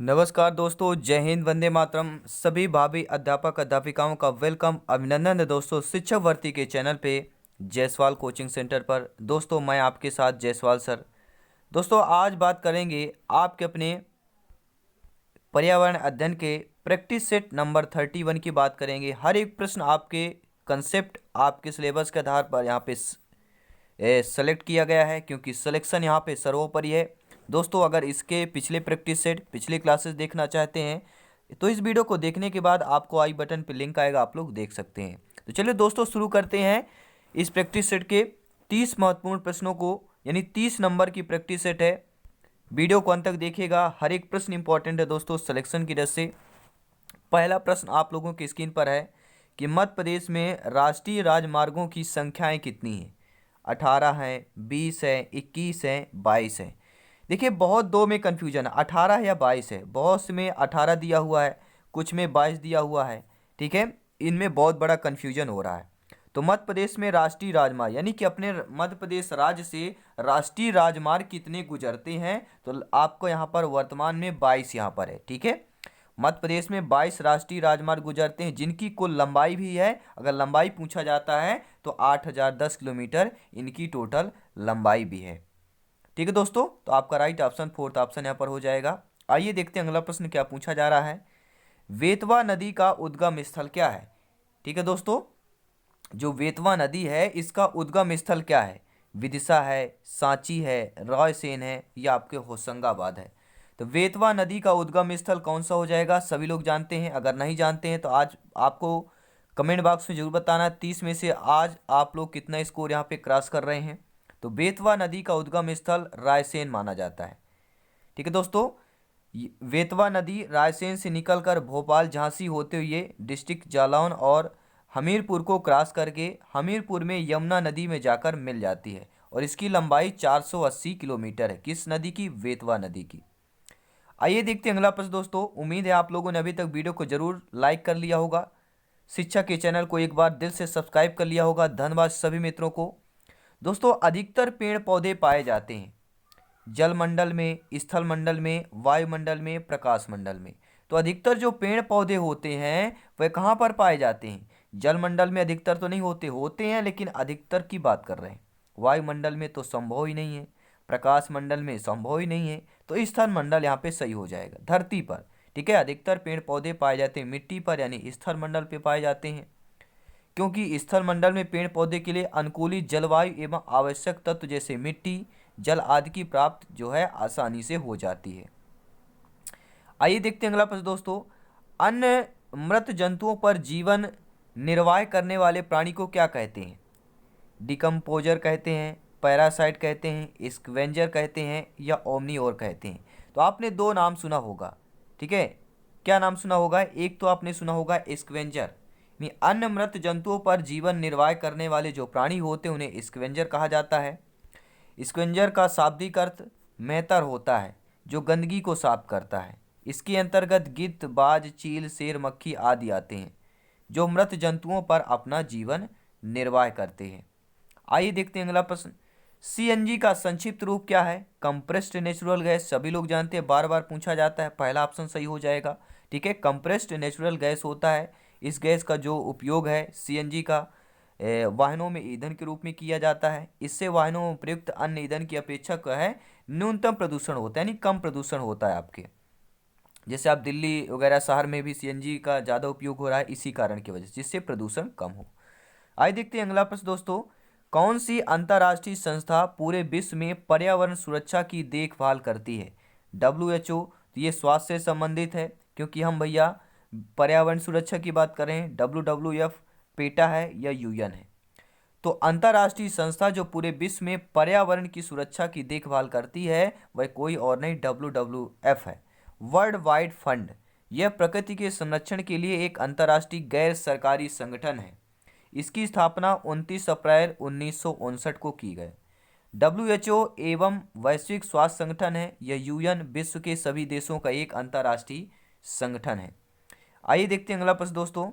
नमस्कार दोस्तों, जय हिंद, वंदे मातरम। सभी भाभी अध्यापक अध्यापिकाओं का वेलकम, अभिनंदन है दोस्तों शिक्षक भर्ती के चैनल पे जायसवाल कोचिंग सेंटर पर। दोस्तों मैं आपके साथ जायसवाल सर। दोस्तों आज बात करेंगे आपके अपने पर्यावरण अध्ययन के प्रैक्टिस सेट नंबर 31 की बात करेंगे। हर एक प्रश्न आपके कंसेप्ट आपके सिलेबस के आधार पर यहाँ पे सेलेक्ट किया गया है, क्योंकि सिलेक्शन यहाँ पे सर्वोपरि है। दोस्तों अगर इसके पिछले प्रैक्टिस सेट पिछले क्लासेस देखना चाहते हैं तो इस वीडियो को देखने के बाद आपको आई बटन पे लिंक आएगा, आप लोग देख सकते हैं। तो चलिए दोस्तों शुरू करते हैं इस प्रैक्टिस सेट के 30 महत्वपूर्ण प्रश्नों को, यानी 30 नंबर की प्रैक्टिस सेट है। वीडियो को अंत तक देखिएगा, हर एक प्रश्न इंपॉर्टेंट है दोस्तों सिलेक्शन की दृष्टि से। पहला प्रश्न आप लोगों की स्क्रीन पर है कि मध्य प्रदेश में राष्ट्रीय राजमार्गों की संख्याएं कितनी हैं। 18 हैं, 20 हैं, 21 हैं, 22 हैं। देखिए बहुत दो में कन्फ्यूजन है, 18 या 22 है। बहुत से में 18 दिया हुआ है, कुछ में 22 दिया हुआ है। ठीक है, इनमें बहुत बड़ा कन्फ्यूजन हो रहा है। तो मध्य प्रदेश में राष्ट्रीय राजमार्ग यानी कि अपने मध्य प्रदेश राज्य से राष्ट्रीय राजमार्ग कितने गुजरते हैं, तो आपको यहाँ पर वर्तमान में 22 यहाँ पर है। ठीक है, मध्य प्रदेश में 22 राष्ट्रीय राजमार्ग गुजरते हैं, जिनकी कुल लंबाई भी है। अगर लंबाई पूछा जाता है तो 8010 किलोमीटर इनकी टोटल लंबाई भी है। ठीक है दोस्तों, तो आपका राइट ऑप्शन फोर्थ ऑप्शन यहाँ पर हो जाएगा। आइए देखते हैं अगला प्रश्न क्या पूछा जा रहा है। वेतवा नदी का उद्गम स्थल क्या है। ठीक है दोस्तों, जो वेतवा नदी है इसका उद्गम स्थल क्या है। विदिशा है, सांची है, रायसेन है या आपके होशंगाबाद है। तो वेतवा नदी का उद्गम स्थल कौन सा हो जाएगा, सभी लोग जानते हैं। अगर नहीं जानते हैं तो आज आपको कमेंट बॉक्स में जरूर बताना 30 में से आज आप लोग कितना स्कोर यहाँ पे क्रॉस कर रहे हैं। तो बेतवा नदी का उद्गम स्थल रायसेन माना जाता है। ठीक है दोस्तों, वेतवा नदी रायसेन से निकलकर भोपाल झांसी होते हुए डिस्ट्रिक्ट जालौन और हमीरपुर को क्रॉस करके हमीरपुर में यमुना नदी में जाकर मिल जाती है और इसकी लंबाई 480 किलोमीटर है। किस नदी की, वेतवा नदी की। आइए देखते हैं अगला प्रश्न दोस्तों। उम्मीद है आप लोगों ने अभी तक वीडियो को जरूर लाइक कर लिया होगा, शिक्षा के चैनल को एक बार दिल से सब्सक्राइब कर लिया होगा। धन्यवाद सभी मित्रों को। दोस्तों अधिकतर पेड़ पौधे पाए जाते हैं जल मंडल में, स्थल मंडल में, वायुमंडल में, प्रकाश मंडल में। तो अधिकतर जो पेड़ पौधे होते हैं वह कहाँ पर पाए जाते हैं। जल मंडल में अधिकतर तो नहीं होते, होते हैं लेकिन अधिकतर की बात कर रहे हैं। वायुमंडल में तो संभव ही नहीं है, प्रकाश मंडल में संभव ही नहीं है, तो स्थल मंडल यहाँ पे सही हो जाएगा, धरती पर। ठीक है, अधिकतर पेड़ पौधे पाए जाते हैं मिट्टी पर यानी स्थल मंडल पे पाए जाते हैं, क्योंकि स्थल मंडल में पेड़ पौधे के लिए अनुकूलित जलवायु एवं आवश्यक तत्व जैसे मिट्टी, जल आदि की प्राप्त जो है आसानी से हो जाती है। आइए देखते हैं अगला प्रश्न दोस्तों। अन्य मृत जंतुओं पर जीवन निर्वाह करने वाले प्राणी को क्या कहते हैं। डिकम्पोजर कहते हैं, पैरासाइट कहते हैं, स्क्वेंजर कहते हैं या ओमनीओर कहते हैं। तो आपने दो नाम सुना होगा। ठीक है, क्या नाम सुना होगा, एक तो आपने सुना होगा स्क्वेंजर, अन्य मृत जंतुओं पर जीवन निर्वाह करने वाले जो प्राणी होते हैं उन्हें स्क्वेंजर कहा जाता है। स्क्वेंजर का शाब्दिक अर्थ मेहतर होता है, जो गंदगी को साफ करता है। इसके अंतर्गत गिद्ध, बाज, चील, शेर, मक्खी आदि आते हैं, जो मृत जंतुओं पर अपना जीवन निर्वाह करते हैं। आइए देखते हैं अगला प्रश्न। सीएनजी का संक्षिप्त रूप क्या है। कंप्रेस्ड नेचुरल गैस, सभी लोग जानते हैं, बार बार पूछा जाता है, पहला ऑप्शन सही हो जाएगा। ठीक है, कंप्रेस्ड नेचुरल गैस होता है। इस गैस का जो उपयोग है सीएनजी का वाहनों में ईंधन के रूप में किया जाता है। इससे वाहनों में प्रयुक्त अन्य ईंधन की अपेक्षा क्या है, न्यूनतम प्रदूषण होता है, यानी कम प्रदूषण होता है आपके। जैसे आप दिल्ली वगैरह शहर में भी सीएनजी का ज़्यादा उपयोग हो रहा है इसी कारण की वजह से, जिससे प्रदूषण कम हो। आइए देखते हैं अगला प्रश्न दोस्तों। कौन सी अंतर्राष्ट्रीय संस्था पूरे विश्व में पर्यावरण सुरक्षा की देखभाल करती है। WHO, तो ये स्वास्थ्य से संबंधित है, क्योंकि हम भैया पर्यावरण सुरक्षा की बात कर रहे हैं। WWF पेटा है या यूएन है। तो अंतर्राष्ट्रीय संस्था जो पूरे विश्व में पर्यावरण की सुरक्षा की देखभाल करती है वह कोई और नहीं, WWF है, वर्ल्ड वाइड फंड। यह प्रकृति के संरक्षण के लिए एक अंतर्राष्ट्रीय गैर सरकारी संगठन है। इसकी स्थापना 29 अप्रैल 1959 को की गई। WHO एवं वैश्विक स्वास्थ्य संगठन है। यह यूएन विश्व के सभी देशों का एक अंतर्राष्ट्रीय संगठन है। आइए देखते हैं अगला प्रश्न दोस्तों।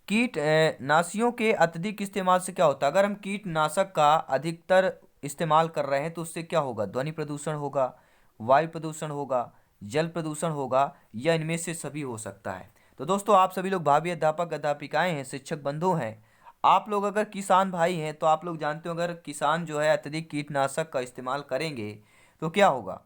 कीटनाशियों के अत्यधिक इस्तेमाल से क्या होता है। अगर हम कीटनाशक का अधिकतर इस्तेमाल कर रहे हैं तो उससे क्या होगा, ध्वनि प्रदूषण होगा, वायु प्रदूषण होगा, जल प्रदूषण होगा, या इनमें से सभी हो सकता है। तो दोस्तों आप सभी लोग भावी अध्यापक अध्यापिकाएं हैं, शिक्षक बंधु हैं, आप लोग अगर किसान भाई हैं तो आप लोग जानते हो अगर किसान जो है अत्यधिक कीटनाशक का इस्तेमाल करेंगे तो क्या होगा,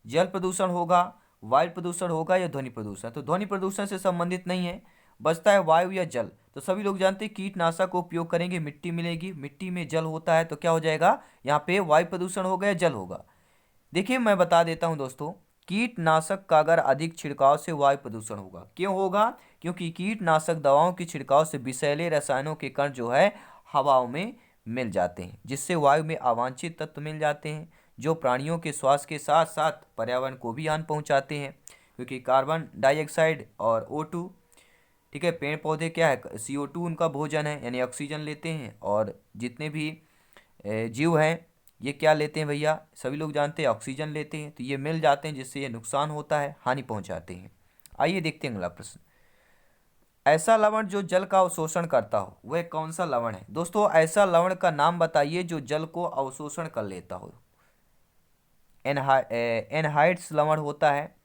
जल प्रदूषण होगा, वायु प्रदूषण होगा या ध्वनि प्रदूषण। तो ध्वनि प्रदूषण से संबंधित नहीं है, बचता है वायु या जल। तो सभी लोग जानते हैं कीटनाशक का उपयोग करेंगे, मिट्टी मिलेगी, मिट्टी में जल होता है तो क्या हो जाएगा, यहाँ पे वायु प्रदूषण होगा या जल होगा। देखिए मैं बता देता हूं दोस्तों, कीटनाशक का अगर अधिक छिड़काव से वायु प्रदूषण होगा। क्यों होगा, क्योंकि कीटनाशक दवाओं के छिड़काव से विषैले रसायनों के कण जो है हवाओं में मिल जाते हैं, जिससे वायु में अवांछित तत्व मिल जाते हैं जो प्राणियों के स्वास्थ्य के साथ साथ पर्यावरण को भी हानि पहुंचाते हैं। क्योंकि कार्बन डाइऑक्साइड और O2, ठीक है, पेड़ पौधे क्या है, CO2 उनका भोजन है, यानी ऑक्सीजन लेते हैं, और जितने भी जीव हैं ये क्या लेते हैं भैया, सभी लोग जानते हैं ऑक्सीजन लेते हैं। तो ये मिल जाते हैं जिससे ये नुकसान होता है, हानि पहुंचाते हैं। आइए देखते हैं अगला प्रश्न। ऐसा लवण जो जल का अवशोषण करता हो वह कौन सा लवण है। दोस्तों ऐसा लवण का नाम बताइए जो जल को अवशोषण कर लेता हो। एनहाइड्स लवण होता है,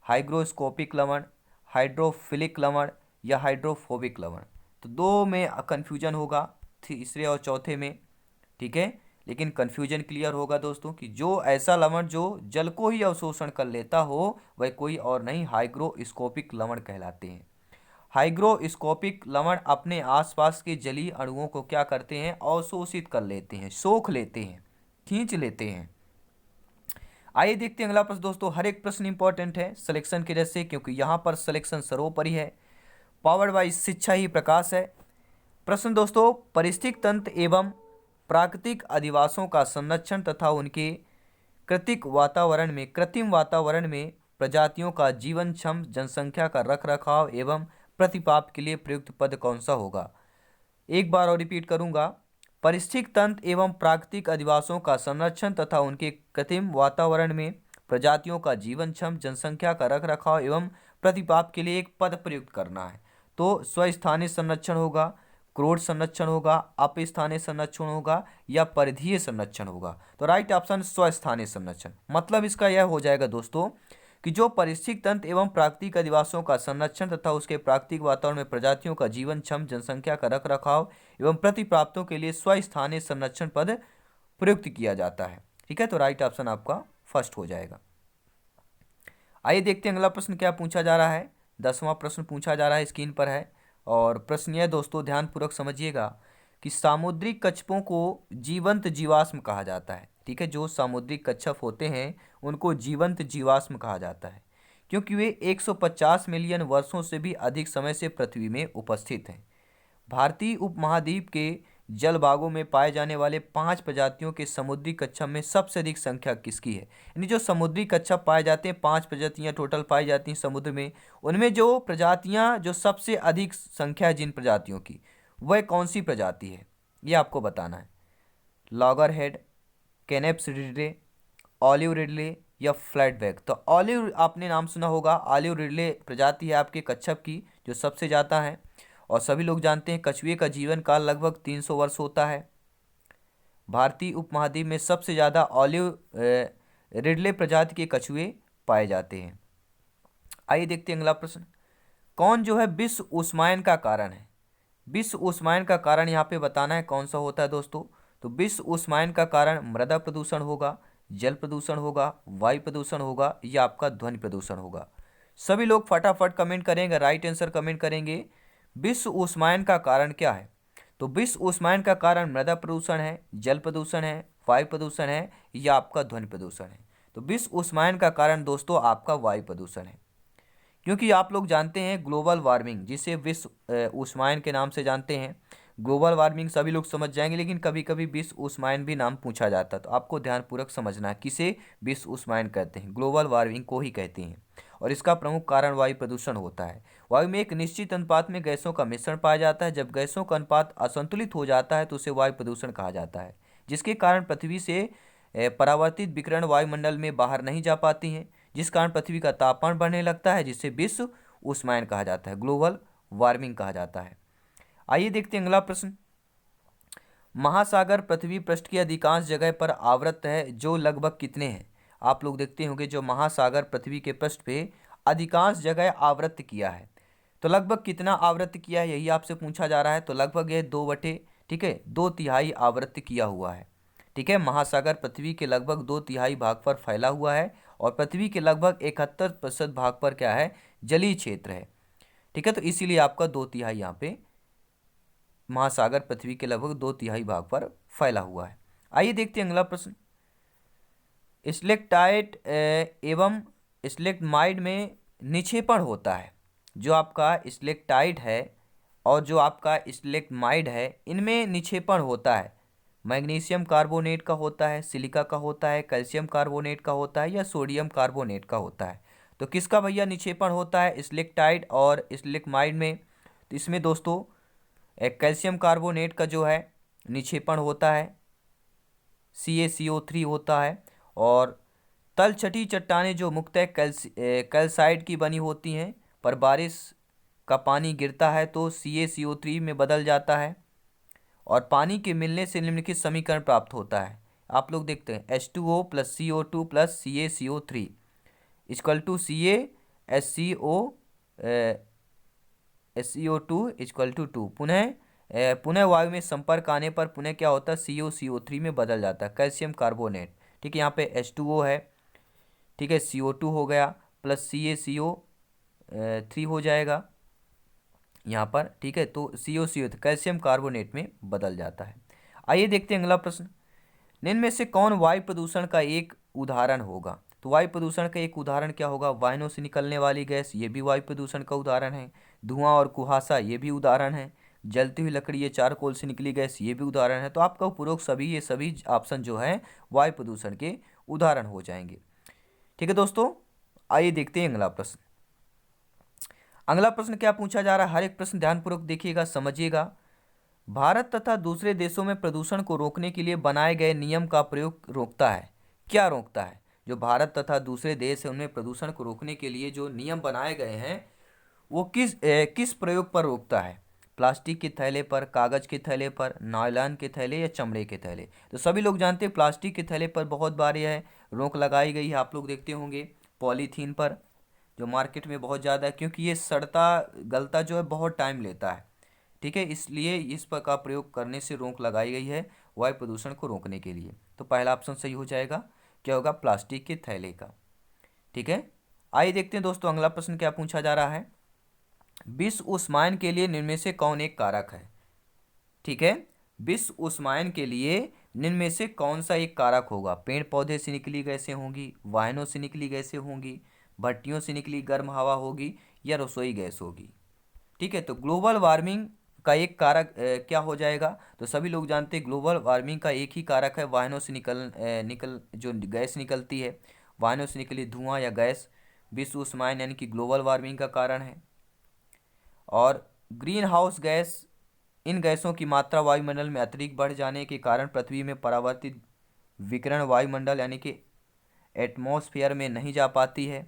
हाइग्रोस्कोपिक लवण, हाइड्रोफिलिक लवण या हाइड्रोफोबिक लवण। तो दो में कन्फ्यूजन होगा, तीसरे और चौथे में, ठीक है। लेकिन कन्फ्यूजन क्लियर होगा दोस्तों कि जो ऐसा लवण जो जल को ही अवशोषण कर लेता हो वह कोई और नहीं हाइग्रोस्कोपिक लवण कहलाते हैं। हाइग्रोस्कोपिक लवण अपने आसपास के जलीय अणुओं को क्या करते हैं, अवशोषित कर लेते हैं, सोख लेते हैं, खींच लेते हैं। आइए देखते हैं अगला प्रश्न दोस्तों। हर एक प्रश्न इंपॉर्टेंट है सिलेक्शन की वजह से, क्योंकि यहाँ पर सिलेक्शन सर्वोपरि है। पावर्ड बाय शिक्षा ही प्रकाश है। प्रश्न दोस्तों, परिस्थितिक तंत्र एवं प्राकृतिक अधिवासों का संरक्षण तथा उनके कृत्रिम वातावरण में प्रजातियों का जीवनक्षम जनसंख्या का रखरखाव एवं प्रतिपाप के लिए प्रयुक्त पद कौन सा होगा। एक बार और रिपीट करूंगा। परिस्थितिक तंत्र एवं प्राकृतिक अधिवासों का संरक्षण तथा उनके कृत्रिम वातावरण में प्रजातियों का जीवनक्षम जनसंख्या का रखरखाव एवं प्रतिपाप के लिए एक पद प्रयुक्त करना है। तो स्वस्थानीय संरक्षण होगा, क्रोड संरक्षण होगा, अपस्थानीय संरक्षण होगा या परिधीय संरक्षण होगा। तो राइट ऑप्शन स्वस्थानीय संरक्षण। मतलब इसका यह हो जाएगा दोस्तों कि जो पारिस्थितिक तंत्र एवं प्राकृतिक अधिवासों का संरक्षण तथा उसके प्राकृतिक वातावरण में प्रजातियों का जीवन क्षम जनसंख्या का रखरखाव एवं प्रतिप्राप्तों के लिए स्वस्थानीय संरक्षण पद प्रयुक्त किया जाता है। ठीक है, तो राइट ऑप्शन आपका फर्स्ट हो जाएगा। आइए देखते हैं अगला प्रश्न क्या पूछा जा रहा है। 10वां प्रश्न पूछा जा रहा है, स्क्रीन पर है। और प्रश्न यह दोस्तों ध्यानपूर्वक समझिएगा कि सामुद्रिक कच्छपों को जीवंत जीवाश्म कहा जाता है। ठीक है, जो सामुद्रिक कच्छप होते हैं उनको जीवंत जीवाश्म कहा जाता है, क्योंकि वे 150 मिलियन वर्षों से भी अधिक समय से पृथ्वी में उपस्थित हैं। भारतीय उपमहाद्वीप के जलभागों में पाए जाने वाले 5 प्रजातियों के समुद्री कच्छप में सबसे अधिक संख्या किसकी है। यानी जो समुद्री कच्छप पाए जाते हैं, 5 प्रजातियां टोटल पाई जाती हैं समुद्र में, उनमें जो प्रजातियां जो सबसे अधिक संख्या है जिन प्रजातियों की, वह कौन सी प्रजाति है ये आपको बताना है। Loggerhead, Kemp's ridley, olive ridley या फ्लैटबैक। तो ऑलिव आपने नाम सुना होगा, ऑलिव रिडले प्रजाति है आपके कच्छप की जो सबसे ज़्यादा है। और सभी लोग जानते हैं कछुए का जीवन काल लगभग 300 वर्ष होता है। भारतीय उपमहाद्वीप में सबसे ज़्यादा ऑलिव रिडले प्रजाति के कछुए पाए जाते हैं। आइए देखते हैं अगला प्रश्न। कौन जो है विश्व ऊष्मायन का कारण है। विश्व ऊष्मायन का कारण यहाँ पे बताना है कौन सा होता है दोस्तों। तो विश्व ऊष्मायन का कारण मृदा प्रदूषण होगा, जल प्रदूषण होगा, वायु प्रदूषण होगा या आपका ध्वनि प्रदूषण होगा। सभी लोग फटाफट कमेंट करेंगे, राइट आंसर कमेंट करेंगे। विश्व ऊष्मायन का कारण क्या है। तो विश्व ऊष्मायन का कारण मृदा प्रदूषण है, जल प्रदूषण है, वायु प्रदूषण है या आपका ध्वनि प्रदूषण है। तो विश्व ऊष्मायन का कारण दोस्तों आपका वायु प्रदूषण है, क्योंकि आप लोग जानते हैं ग्लोबल वार्मिंग, जिसे विश्व ऊष्मायन के नाम से जानते हैं। ग्लोबल वार्मिंग सभी लोग समझ जाएंगे, लेकिन कभी कभी विश्व ऊष्मायन भी नाम पूछा जाता है, तो आपको ध्यानपूर्वक समझना है किसे विश्व ऊष्मायन कहते हैं, ग्लोबल वार्मिंग को ही कहते हैं। और इसका प्रमुख कारण वायु प्रदूषण होता है। वायु में एक निश्चित अनुपात में गैसों का मिश्रण पाया जाता है। जब गैसों का अनुपात असंतुलित हो जाता है तो उसे वायु प्रदूषण कहा जाता है, जिसके कारण पृथ्वी से परावर्तित विकिरण वायुमंडल में बाहर नहीं जा पाती हैं, जिस कारण पृथ्वी का तापमान बढ़ने लगता है, जिससे विश्व ऊष्मायन कहा जाता है, ग्लोबल वार्मिंग कहा जाता है। आइए देखते हैं अगला प्रश्न। महासागर पृथ्वी पृष्ठ की अधिकांश जगह पर आवृत है, जो लगभग कितने हैं। आप लोग देखते होंगे जो महासागर पृथ्वी के पृष्ठ पे अधिकांश जगह आवृत्त किया है। तो लगभग कितना आवृत्त किया है यही आपसे पूछा जा रहा है। तो लगभग यह 2/, ठीक है, 2/3 आवृत्त किया हुआ है। ठीक है, महासागर पृथ्वी के लगभग 2/3 भाग पर फैला हुआ है और पृथ्वी के लगभग 71% भाग पर क्या है, जलीय क्षेत्र है। ठीक है, तो इसीलिए आपका 2/3 यहाँ पे महासागर पृथ्वी के लगभग 2/3 भाग पर फैला हुआ है। आइए देखते हैं अगला प्रश्न। स्लेक्टाइट एवं स्लेक्टमाइड में निक्षेपण होता है। जो आपका स्लेक्टाइट है और जो आपका स्लेक्टमाइड है इनमें निक्षेपण होता है। मैग्नीशियम कार्बोनेट का होता है, सिलिका का होता है, कैल्शियम कार्बोनेट का होता है या सोडियम कार्बोनेट का होता है। तो किसका भैया निक्षेपण होता है स्लेक्टाइट और स्लेक्टमाइड में? तो इसमें दोस्तों कैल्शियम कार्बोनेट का जो है निक्षेपण होता है, CaCO3 होता है। और तलछटी चट्टानें जो मुख्यतः कैल्साइट की बनी होती हैं, पर बारिश का पानी गिरता है तो CaCO3 में बदल जाता है और पानी के मिलने से निम्नलिखित समीकरण प्राप्त होता है। आप लोग देखते हैं H2O + CO2 + CaCO3 = SCO2 = 2। पुनः वायु में संपर्क आने पर पुनः क्या होता है, CaCO3 में बदल जाता है कैल्शियम कार्बोनेट। ठीक है, यहाँ पे H2O है, ठीक है, CO2 हो गया प्लस CaCO3 हो जाएगा यहाँ पर। ठीक है, तो CaCO कैल्शियम कार्बोनेट में बदल जाता है। आइए देखते हैं अगला प्रश्न। निम्न में से कौन वायु प्रदूषण का एक उदाहरण होगा? तो वायु प्रदूषण का एक उदाहरण क्या होगा? वाहनों से निकलने वाली गैस, ये भी वायु प्रदूषण का उदाहरण है। धुआं और कुहासा, ये भी उदाहरण है। जलती हुई लकड़ी या चारकोल से निकली गैस, ये भी उदाहरण है। तो आपका उपरोक्त सभी ये सभी ऑप्शन जो है वायु प्रदूषण के उदाहरण हो जाएंगे। ठीक है दोस्तों, आइए देखते हैं अगला प्रश्न। अगला प्रश्न क्या पूछा जा रहा है, हर एक प्रश्न ध्यानपूर्वक देखिएगा, समझिएगा। भारत तथा दूसरे देशों में प्रदूषण को रोकने के लिए बनाए गए नियम का प्रयोग रोकता है। क्या रोकता है? जो भारत तथा दूसरे देश है उनमें प्रदूषण को रोकने के लिए जो नियम बनाए गए हैं वो किस प्रयोग पर रोकता है? प्लास्टिक के थैले पर, कागज के थैले पर, नायलॉन के थैले या चमड़े के थैले? तो सभी लोग जानते हैं प्लास्टिक के थैले पर बहुत बार यह रोक लगाई गई है। आप लोग देखते होंगे पॉलीथीन पर जो मार्केट में बहुत ज़्यादा है, क्योंकि ये सड़ता गलता जो है बहुत टाइम लेता है। ठीक है, इसलिए इस पर का प्रयोग करने से रोक लगाई गई है वायु प्रदूषण को रोकने के लिए। तो पहला ऑप्शन सही हो जाएगा, क्या होगा, प्लास्टिक के थैले का। ठीक है, आइए देखते हैं दोस्तों अगला प्रश्न क्या पूछा जा रहा है। विश्व उष्मायन के लिए निम्न में से कौन एक कारक है? ठीक है, विश्व उष्मायन के लिए निम्न में से कौन सा एक कारक होगा? पेड़ पौधे से निकली गैसें होंगी, वाहनों से निकली गैसें होंगी, भट्टियों से निकली गर्म हवा होगी या रसोई गैस होगी? ठीक है, तो ग्लोबल वार्मिंग का एक कारक क्या हो जाएगा? तो सभी लोग जानते हैं ग्लोबल वार्मिंग का एक ही कारक है वाहनों से निकल जो गैस निकलती है, वाहनों से निकली धुआं या गैस विश्व उष्मायन यानी कि ग्लोबल वार्मिंग का कारण है। और ग्रीन हाउस गैस, इन गैसों की मात्रा वायुमंडल में अत्यधिक बढ़ जाने के कारण पृथ्वी में परावर्तित विकिरण वायुमंडल यानी कि एटमॉस्फेयर में नहीं जा पाती है।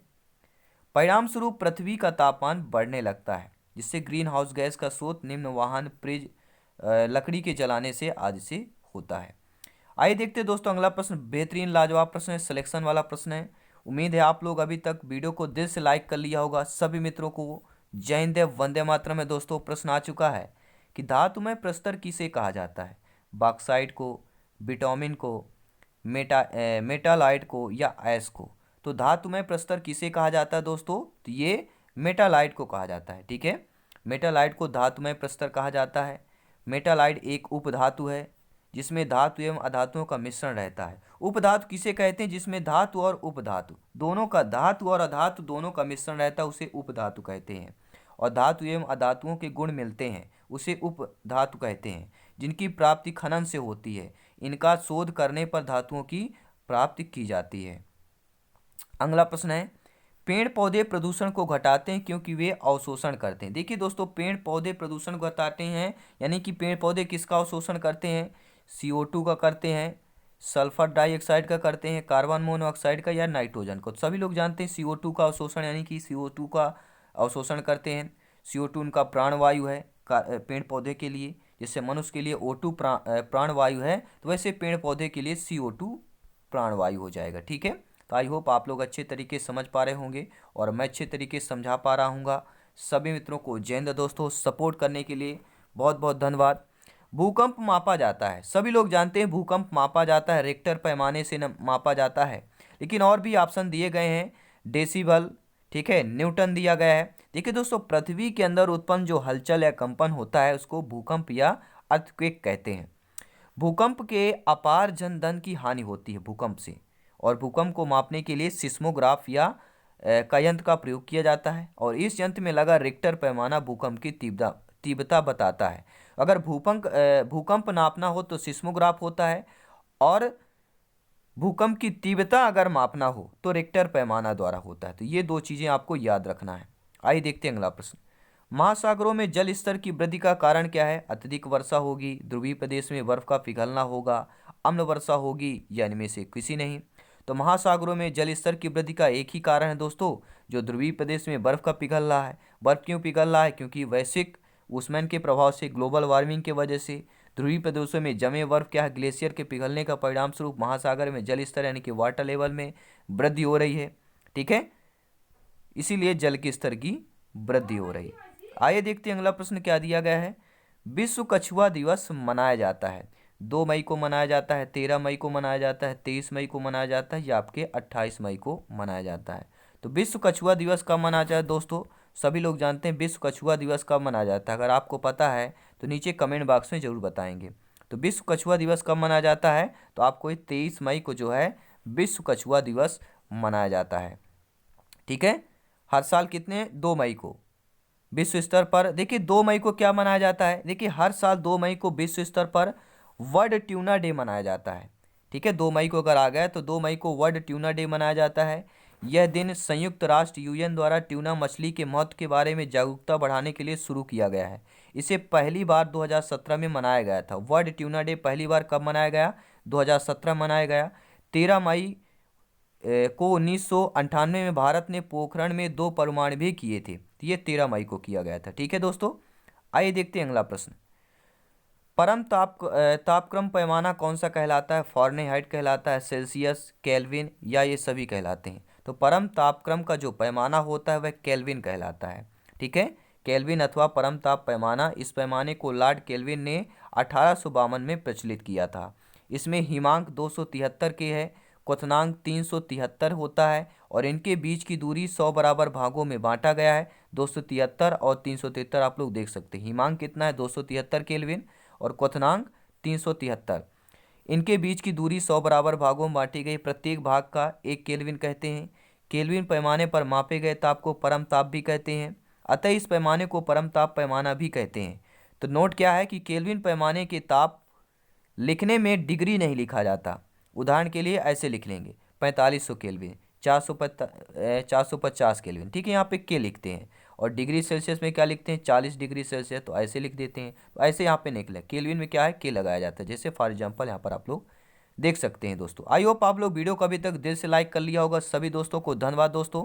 परिणाम स्वरूप पृथ्वी का तापमान बढ़ने लगता है, जिससे ग्रीन हाउस गैस का स्रोत निम्न वाहन, फ्रिज, लकड़ी के जलाने से आदि से होता है। आइए देखते हैं दोस्तों अगला प्रश्न, बेहतरीन लाजवाब प्रश्न है, सिलेक्शन वाला प्रश्न है। उम्मीद है आप लोग अभी तक वीडियो को दिल से लाइक कर लिया होगा। सभी मित्रों को जय हिंद, वंदे मातरम में दोस्तों प्रश्न आ चुका है कि धातुमय प्रस्तर किसे कहा जाता है? बॉक्साइट को, बिटोमिन को, मेटालाइट को या ऐश को? तो धातुमय प्रस्तर किसे कहा जाता है दोस्तों? तो ये मेटालाइट को कहा जाता है। ठीक है, मेटालाइट को धातुमय प्रस्तर कहा जाता है। मेटालाइट एक उपधातु है जिसमें धातु एवं अधातुओं का मिश्रण रहता है। उपधातु किसे कहते हैं? जिसमें धातु और उपधातु दोनों का, धातु और अधातु दोनों का मिश्रण रहता है, उसे उपधातु कहते हैं। और धातु एवं अधातुओं के गुण मिलते हैं उसे उपधातु कहते हैं, जिनकी प्राप्ति खनन से होती है। इनका शोध करने पर धातुओं की प्राप्ति की जाती है। अगला प्रश्न है, पेड़ पौधे प्रदूषण को घटाते हैं क्योंकि वे अवशोषण करते हैं। देखिए दोस्तों, पेड़ पौधे प्रदूषण को घटाते हैं यानी कि पेड़ पौधे किसका अवशोषण करते हैं? CO2 का करते हैं, सल्फर डाइऑक्साइड का करते हैं, कार्बन मोनोऑक्साइड का या नाइट्रोजन को? सभी लोग जानते हैं CO2 का अवशोषण यानी कि CO2 का अवशोषण करते हैं। CO2 उनका प्राणवायु है पेड़ पौधे के लिए। जैसे मनुष्य के लिए O2 प्राणवायु है, तो वैसे पेड़ पौधे के लिए CO2 प्राणवायु हो जाएगा। ठीक है, तो आई होप आप लोग अच्छे तरीके से समझ पा रहे होंगे और मैं अच्छे तरीके से समझा पा रहा हूँगा। सभी मित्रों को जय हिंद दोस्तों, सपोर्ट करने के लिए बहुत बहुत धन्यवाद। भूकंप मापा जाता है, सभी लोग जानते हैं भूकंप मापा जाता है, रिक्टर पैमाने से मापा जाता है, लेकिन और भी ऑप्शन दिए गए हैं, डेसिबल, ठीक है, न्यूटन दिया गया है। देखिए दोस्तों, पृथ्वी के अंदर उत्पन्न जो हलचल या कंपन होता है उसको भूकंप या अर्थक्वेक कहते हैं। भूकंप के अपार जनधन की हानि होती है भूकंप से, और भूकंप को मापने के लिए सिस्मोग्राफ या का यंत्र का प्रयोग किया जाता है, और इस यंत्र में लगा रिक्टर पैमाना भूकंप की तीव्रता बताता है। अगर भूकंप नापना हो तो सिस्मोग्राफ होता है, और भूकंप की तीव्रता अगर मापना हो तो रिक्टर पैमाना द्वारा होता है। तो ये दो चीज़ें आपको याद रखना है। आइए देखते हैं अगला प्रश्न। महासागरों में जल स्तर की वृद्धि का कारण क्या है? अत्यधिक वर्षा होगी, ध्रुवीय प्रदेश में बर्फ का पिघलना होगा, अम्ल वर्षा होगी, या इनमें से किसी नहीं। तो महासागरों में जल स्तर की वृद्धि का एक ही कारण है दोस्तों, जो ध्रुवीय प्रदेश में बर्फ का पिघल रहा है। बर्फ क्यों पिघल रहा है? क्योंकि वैश्विक ऊष्मन के प्रभाव से, ग्लोबल वार्मिंग के वजह से ध्रुवीय प्रदेशों में जमे बर्फ क्या है, ग्लेशियर के पिघलने का परिणाम स्वरूप महासागर में जल स्तर यानी कि वाटर लेवल में वृद्धि हो रही है। ठीक है, इसीलिए जल के स्तर की वृद्धि हो रही है। आइए देखते हैं अगला प्रश्न क्या दिया गया है। विश्व कछुआ दिवस मनाया जाता है 2 मई को मनाया जाता है, 13 मई को मनाया जाता है, 23 मई को मनाया जाता है, या आपके 28 मई को मनाया जाता है। तो विश्व कछुआ दिवस कब मनाया जाता है दोस्तों? सभी लोग जानते हैं विश्व कछुआ दिवस कब मनाया जाता है। अगर आपको पता है तो नीचे कमेंट बॉक्स में जरूर बताएंगे। तो विश्व कछुआ दिवस कब मनाया जाता है? तो आपको 23 मई को जो है विश्व कछुआ दिवस मनाया जाता है। ठीक है, हर साल कितने 2 मई को विश्व स्तर पर। देखिए 2 मई को क्या मनाया जाता है? देखिए हर साल 2 मई को विश्व स्तर पर वर्ल्ड ट्यूना डे मनाया जाता है। ठीक है, 2 मई को अगर आ गया तो 2 मई को वर्ल्ड ट्यूना डे मनाया जाता है। यह दिन संयुक्त राष्ट्र यूएन द्वारा ट्यूना मछली के महत्व के बारे में जागरूकता बढ़ाने के लिए शुरू किया गया है। इसे पहली बार 2017 में मनाया गया था। वर्ल्ड ट्यूना डे पहली बार कब मनाया गया? 2017 मनाया गया। 13 मई को 1998 में भारत ने पोखरण में 2 परमाणु भी किए थे। तो ये 13 मई को किया गया था। ठीक है दोस्तों, आइए देखते हैं अगला प्रश्न। परम तापक्रम पैमाना कौन सा कहलाता है? फ़ारेनहाइट कहलाता है, सेल्सियस, केल्विन, या ये सभी कहलाते हैं? तो परम तापक्रम का जो पैमाना होता है वह केल्विन कहलाता है। ठीक है, केल्विन अथवा परम ताप पैमाना, इस पैमाने को लॉर्ड केल्विन ने 1852 में प्रचलित किया था। इसमें हिमांक 273 के है, क्वथनांक 373 होता है, और इनके बीच की दूरी 100 बराबर भागों में बांटा गया है। 273 और 373 आप लोग देख सकते हैं। हिमांक कितना है? 273 केल्विन, और क्वथनांक 373। इनके बीच की दूरी 100 बराबर भागों में बांटी गई। प्रत्येक भाग का 1 केल्विन कहते हैं। केल्विन पैमाने पर मापे गए ताप को परम ताप भी कहते हैं, अतः इस पैमाने को परम ताप पैमाना भी कहते हैं। तो नोट क्या है कि केल्विन पैमाने के ताप लिखने में डिग्री नहीं लिखा जाता। उदाहरण के लिए ऐसे लिख लेंगे 4500 केल्विन, 450 केल्विन। ठीक है, यहाँ पे के लिखते हैं, और डिग्री सेल्सियस में क्या लिखते हैं? 40 डिग्री सेल्सियस, तो ऐसे लिख देते हैं। तो ऐसे यहाँ पे निकले केल्विन में क्या है? के लगाया जाता है। जैसे फॉर एग्जांपल यहाँ पर आप लोग देख सकते हैं दोस्तों। आई होप आप लोग वीडियो को अभी तक दिल से लाइक कर लिया होगा। सभी दोस्तों को धन्यवाद दोस्तों।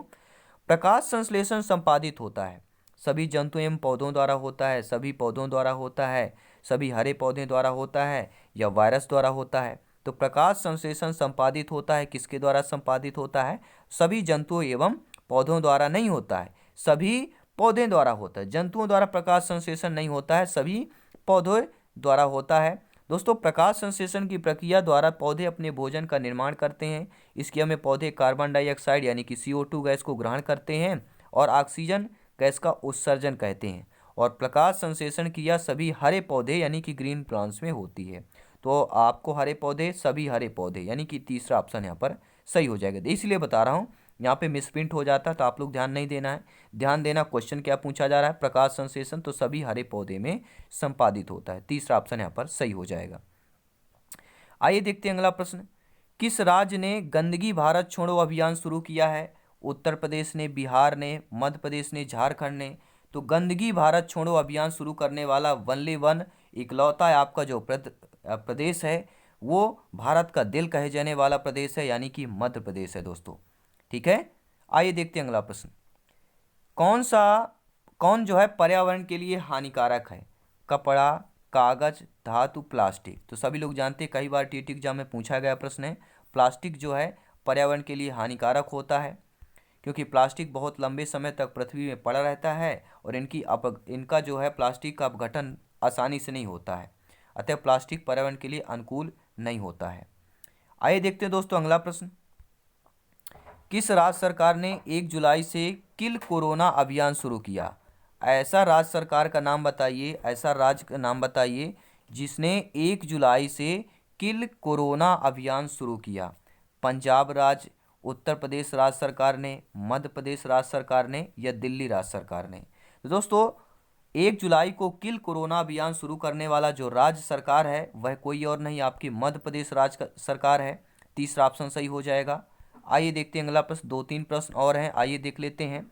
प्रकाश संश्लेषण संपादित होता है सभी जंतु एवं पौधों द्वारा होता है, सभी पौधों द्वारा होता है, सभी हरे पौधे द्वारा होता है, या वायरस द्वारा होता है? तो प्रकाश संश्लेषण संपादित होता है किसके द्वारा संपादित होता है? सभी जंतुओं एवं पौधों द्वारा नहीं होता है, सभी पौधे द्वारा होता है। जंतुओं द्वारा प्रकाश संश्लेषण नहीं होता है, सभी पौधों द्वारा होता है। दोस्तों, प्रकाश संश्लेषण की प्रक्रिया द्वारा पौधे अपने भोजन का निर्माण करते हैं। इसके में पौधे कार्बन डाइऑक्साइड यानी कि CO2 गैस को ग्रहण करते हैं और ऑक्सीजन गैस का उत्सर्जन कहते हैं। और प्रकाश संश्लेषण क्रिया सभी हरे पौधे यानी कि ग्रीन प्लांट्स में होती है। तो आपको हरे पौधे, सभी हरे पौधे, यानी कि तीसरा ऑप्शन यहाँ पर सही हो जाएगा। इसलिए बता रहा हूँ, यहाँ पे मिसप्रिंट हो जाता है तो आप लोग ध्यान नहीं देना है। ध्यान देना, क्वेश्चन क्या पूछा जा रहा है? प्रकाश संश्लेषण तो सभी हरे पौधे में संपादित होता है। तीसरा ऑप्शन यहाँ पर सही हो जाएगा। आइए देखते हैं अगला प्रश्न। किस राज्य ने गंदगी भारत छोड़ो अभियान शुरू किया है? उत्तर प्रदेश ने, बिहार ने, मध्य प्रदेश ने, झारखंड ने। तो गंदगी भारत छोड़ो अभियान शुरू करने वाला वनली वन इकलौता है आपका जो प्रदेश है वो भारत का दिल कहे जाने वाला प्रदेश है, यानी कि मध्य प्रदेश है दोस्तों। ठीक है, आइए देखते हैं अगला प्रश्न। कौन जो है पर्यावरण के लिए हानिकारक है? कपड़ा, कागज, धातु, प्लास्टिक। तो सभी लोग जानते हैं, कई बार टीटी एग्जाम में पूछा गया प्रश्न है। प्लास्टिक जो है पर्यावरण के लिए हानिकारक होता है, क्योंकि प्लास्टिक बहुत लंबे समय तक पृथ्वी में पड़ा रहता है और इनका जो है प्लास्टिक का अपघटन आसानी से नहीं होता है, अतः प्लास्टिक पर्यावरण के लिए अनुकूल नहीं होता है। आइए देखते हैं दोस्तों अगला प्रश्न। किस राज्य सरकार ने 1 जुलाई से किल कोरोना अभियान शुरू किया? ऐसा राज्य सरकार का नाम बताइए, ऐसा राज्य का नाम बताइए जिसने 1 जुलाई से किल कोरोना अभियान शुरू किया। पंजाब राज्य, उत्तर प्रदेश राज्य सरकार ने, मध्य प्रदेश राज्य सरकार ने या दिल्ली राज्य सरकार ने? तो दोस्तों 1 जुलाई को किल कोरोना अभियान शुरू करने वाला जो राज्य सरकार है वह कोई और नहीं आपकी मध्य प्रदेश राज्य सरकार है। तीसरा ऑप्शन सही हो जाएगा। आइए देखते हैं अगला प्रश्न। 2-3 प्रश्न और हैं, आइए देख लेते हैं।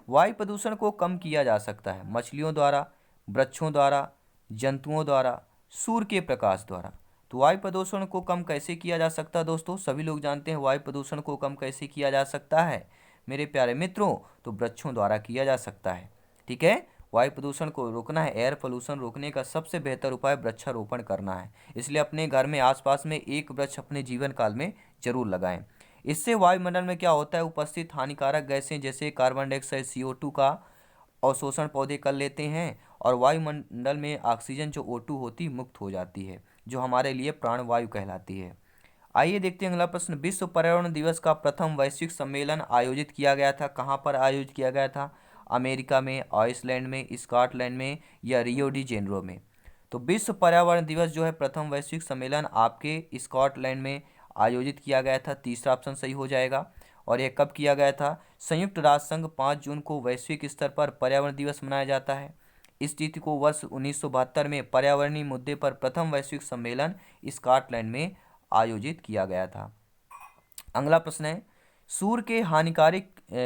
वायु प्रदूषण को कम किया जा सकता है मछलियों द्वारा, वृक्षों द्वारा, जंतुओं द्वारा, सूर्य के प्रकाश द्वारा। तो वायु प्रदूषण को कम कैसे किया जा सकता है दोस्तों? सभी लोग जानते हैं वायु प्रदूषण को कम कैसे किया जा सकता है मेरे प्यारे मित्रों, तो वृक्षों द्वारा किया जा सकता है। ठीक है, वायु प्रदूषण को रोकना है, एयर पोल्यूशन रोकने का सबसे बेहतर उपाय वृक्षारोपण करना है। इसलिए अपने घर में आसपास में एक वृक्ष अपने जीवन काल में जरूर लगाएं। इससे वायुमंडल में क्या होता है, उपस्थित हानिकारक गैसें जैसे कार्बन डाइऑक्साइड CO2 का अवशोषण पौधे कर लेते हैं और वायुमंडल में ऑक्सीजन जो O2 होती मुक्त हो जाती है, जो हमारे लिए प्राणवायु कहलाती है। आइए देखते हैं अगला प्रश्न। विश्व पर्यावरण दिवस का प्रथम वैश्विक सम्मेलन आयोजित किया गया था, कहाँ पर आयोजित किया गया था? अमेरिका में, आइसलैंड में, स्कॉटलैंड में या रियो डी जेनेरो में? तो विश्व पर्यावरण दिवस जो है प्रथम वैश्विक सम्मेलन आपके स्कॉटलैंड में आयोजित किया गया था। तीसरा ऑप्शन सही हो जाएगा। और यह कब किया गया था? संयुक्त राष्ट्र संघ 5 जून को वैश्विक स्तर पर पर्यावरण दिवस मनाया जाता है। इस तिथि को वर्ष 1972 में पर्यावरणीय मुद्दे पर प्रथम वैश्विक सम्मेलन स्कॉटलैंड में आयोजित किया गया था। अगला प्रश्न है, सूर्य के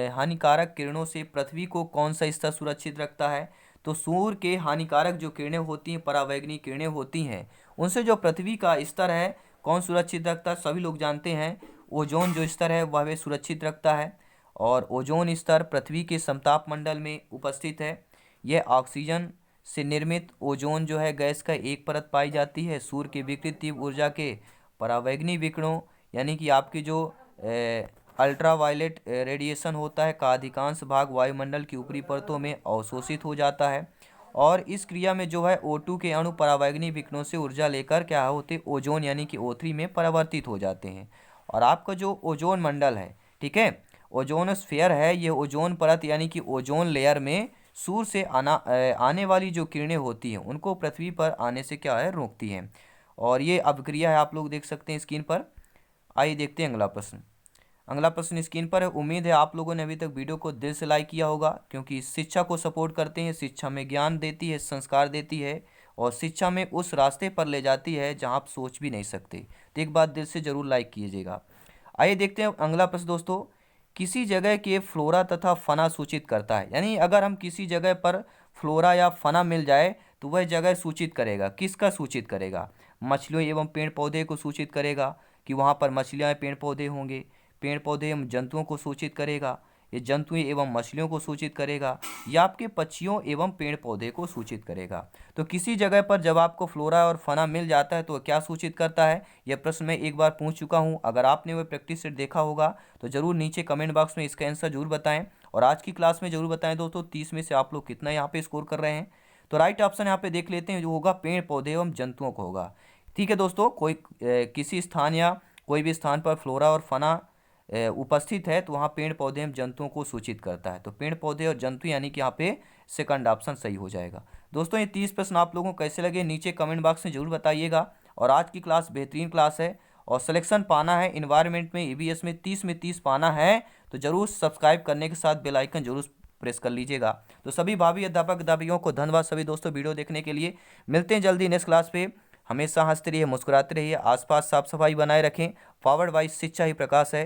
हानिकारक किरणों से पृथ्वी को कौन सा स्तर सुरक्षित रखता है? तो सूर्य के हानिकारक जो किरणें होती हैं, परावैंगनी किरणें होती हैं, उनसे जो पृथ्वी का स्तर है कौन सुरक्षित रखता है? सभी लोग जानते हैं ओजोन जो स्तर है वह सुरक्षित रखता है। और ओजोन स्तर पृथ्वी के समताप मंडल में उपस्थित है। यह ऑक्सीजन से निर्मित ओजोन जो है गैस का एक परत पाई जाती है। सूर्य के विकृत तीव्र ऊर्जा के परावैंगनी विकिरणों यानी कि आपकी जो अल्ट्रावायलेट रेडिएशन होता है का अधिकांश भाग वायुमंडल की ऊपरी परतों में अवशोषित हो जाता है और इस क्रिया में जो है O2 के अणु परावैंगनी विकिरणों से ऊर्जा लेकर क्या होते ओजोन यानी कि O3 में परिवर्तित हो जाते हैं। और आपका जो ओजोन मंडल है, ठीक है, ओजोन स्फीयर है, ये ओजोन परत यानी कि ओजोन लेयर में सूर्य से आने वाली जो किरणें होती हैं उनको पृथ्वी पर आने से क्या है रोकती हैं। और ये अभिक्रिया है, आप लोग देख सकते हैं स्क्रीन पर। आइए देखते हैं अगला प्रश्न। अगला प्रश्न स्क्रीन पर है। उम्मीद है आप लोगों ने अभी तक वीडियो को दिल से लाइक किया होगा, क्योंकि शिक्षा को सपोर्ट करते हैं, शिक्षा में ज्ञान देती है, संस्कार देती है और शिक्षा में उस रास्ते पर ले जाती है जहां आप सोच भी नहीं सकते। तो एक बात दिल से जरूर लाइक कीजिएगा। आइए देखते हैं अगला प्रश्न दोस्तों। किसी जगह के फ्लोरा तथा फना सूचित करता है, यानी अगर हम किसी जगह पर फ्लोरा या फना मिल जाए तो वह जगह सूचित करेगा। किसका सूचित करेगा? मछलियों एवं पेड़ पौधे को सूचित करेगा कि वहाँ पर मछलियाँ पेड़ पौधे होंगे। पेड़ पौधे एवं जंतुओं को सूचित करेगा, ये जंतु एवं मछलियों को सूचित करेगा, या आपके पक्षियों एवं पेड़ पौधे को सूचित करेगा। तो किसी जगह पर जब आपको फ्लोरा और फना मिल जाता है तो क्या सूचित करता है? यह प्रश्न मैं एक बार पूछ चुका हूँ। अगर आपने वह प्रैक्टिस सेट देखा होगा तो जरूर नीचे कमेंट बॉक्स में इसका आंसर जरूर बताएं और आज की क्लास में जरूर बताएं दोस्तों 30 में से आप लोग कितना यहाँ पे स्कोर कर रहे हैं। तो राइट ऑप्शन यहाँ पे देख लेते हैं, जो होगा पेड़ पौधे एवं जंतुओं को होगा। ठीक है दोस्तों, किसी स्थान या कोई भी स्थान पर फ्लोरा और फना उपस्थित है तो वहाँ पेड़ पौधे एवं जंतुओं को सूचित करता है। तो पेड़ पौधे और जंतु यानी कि यहाँ पे सेकंड ऑप्शन सही हो जाएगा। दोस्तों ये 30 प्रश्न आप लोगों को कैसे लगे नीचे कमेंट बॉक्स में जरूर बताइएगा। और आज की क्लास बेहतरीन क्लास है और सिलेक्शन पाना है इन्वायरमेंट में, EVS में 30 में 30 पाना है तो जरूर सब्सक्राइब करने के साथ बेल आइकन जरूर प्रेस कर लीजिएगा। तो सभी भावी अध्यापक अध्यापिकाओं को धन्यवाद सभी दोस्तों वीडियो देखने के लिए। मिलते हैं जल्दी नेक्स्ट क्लास पे। हमेशा हंसते रहिए, मुस्कुराते रहिए, आसपास साफ सफाई बनाए रखें। पावर्ड बाय शिक्षा ही प्रकाश है।